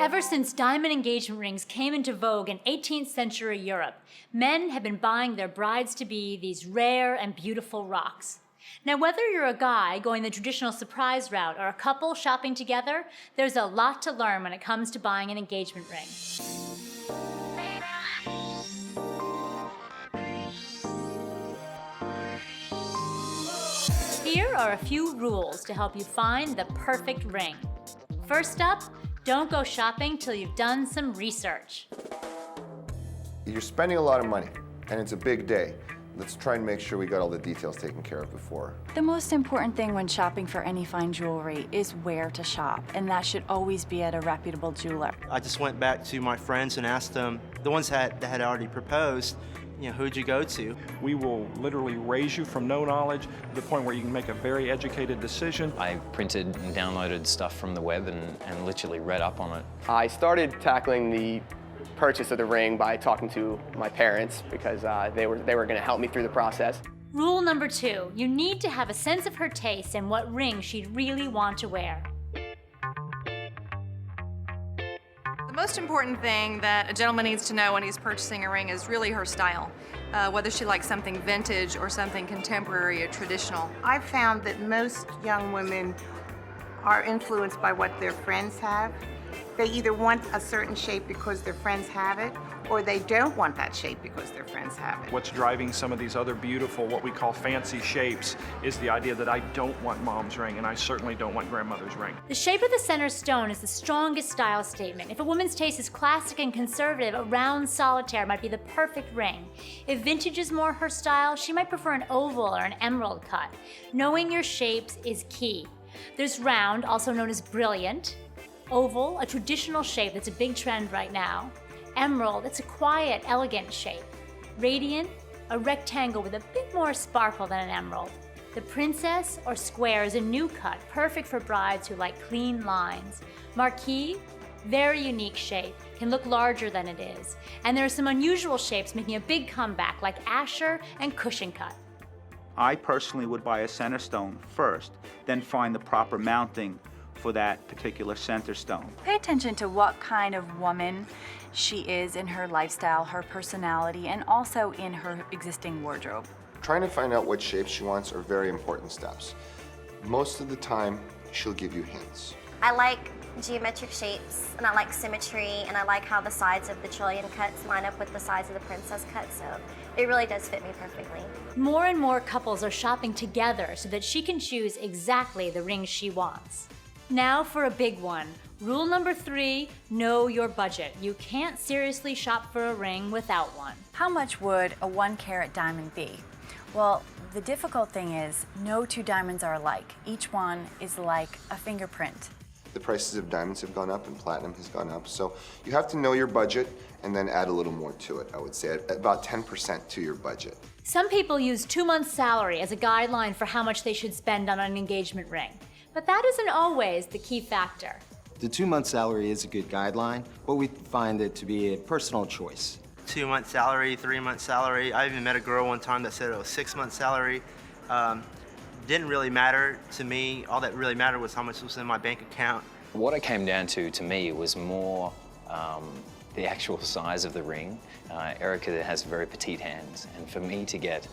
Ever since diamond engagement rings came into vogue in 18th century Europe, men have been buying their brides-to-be these rare and beautiful rocks. Now, whether you're a guy going the traditional surprise route or a couple shopping together, there's a lot to learn when it comes to buying an engagement ring. Here are a few rules to help you find the perfect ring. First up, don't go shopping till you've done some research. You're spending a lot of money, and it's a big day. Let's try and make sure we got all the details taken care of before. The most important thing when shopping for any fine jewelry is where to shop, and that should always be at a reputable jeweler. I just went back to my friends and asked them, the ones that had already proposed, who'd you go to? We will literally raise you from no knowledge to the point where you can make a very educated decision. I printed and downloaded stuff from the web and literally read up on it. I started tackling the purchase of the ring by talking to my parents because they were going to help me through the process. Rule number 2, you need to have a sense of her taste and what ring she'd really want to wear. The most important thing that a gentleman needs to know when he's purchasing a ring is really her style, whether she likes something vintage or something contemporary or traditional. I've found that most young women are influenced by what their friends have. They either want a certain shape because their friends have it, or they don't want that shape because their friends have it. What's driving some of these other beautiful, what we call fancy shapes, is the idea that I don't want mom's ring, and I certainly don't want grandmother's ring. The shape of the center stone is the strongest style statement. If a woman's taste is classic and conservative, a round solitaire might be the perfect ring. If vintage is more her style, she might prefer an oval or an emerald cut. Knowing your shapes is key. There's round, also known as brilliant. Oval, a traditional shape that's a big trend right now. Emerald, it's a quiet, elegant shape. Radiant, a rectangle with a bit more sparkle than an emerald. The princess or square is a new cut, perfect for brides who like clean lines. Marquise, very unique shape, can look larger than it is. And there are some unusual shapes making a big comeback, like Asher and cushion cut. I personally would buy a center stone first, then find the proper mounting for that particular center stone. Pay attention to what kind of woman she is in her lifestyle, her personality, and also in her existing wardrobe. Trying to find out what shape she wants are very important steps. Most of the time, she'll give you hints. I like geometric shapes, and I like symmetry, and I like how the sides of the trillion cuts line up with the sides of the princess cut, so it really does fit me perfectly. More and more couples are shopping together so that she can choose exactly the ring she wants. Now for a big one. Rule number 3, know your budget. You can't seriously shop for a ring without one. How much would a 1-carat diamond be? Well, the difficult thing is no two diamonds are alike. Each one is like a fingerprint. The prices of diamonds have gone up and platinum has gone up, so you have to know your budget and then add a little more to it, I would say, about 10% to your budget. Some people use 2 months' salary as a guideline for how much they should spend on an engagement ring. But that isn't always the key factor. The 2-month salary is a good guideline, but we find it to be a personal choice. 2-month salary, 3-month salary. I even met a girl one time that said it was 6-month salary. Didn't really matter to me. All that really mattered was how much was in my bank account. What it came down to me, was more the actual size of the ring. Erica has very petite hands, and for me to get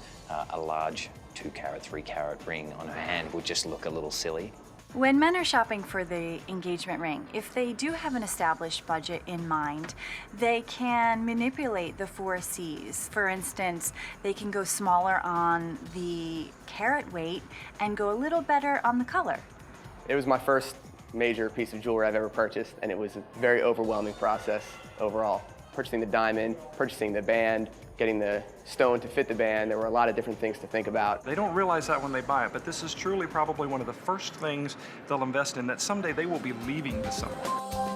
a large 2-carat, 3-carat ring on her hand would just look a little silly. When men are shopping for the engagement ring, if they do have an established budget in mind, they can manipulate the 4 C's. For instance, they can go smaller on the carat weight and go a little better on the color. It was my first major piece of jewelry I've ever purchased, and it was a very overwhelming process overall. Purchasing the diamond, purchasing the band, getting the stone to fit the band. There were a lot of different things to think about. They don't realize that when they buy it, but this is truly probably one of the first things they'll invest in that someday they will be leaving to someone.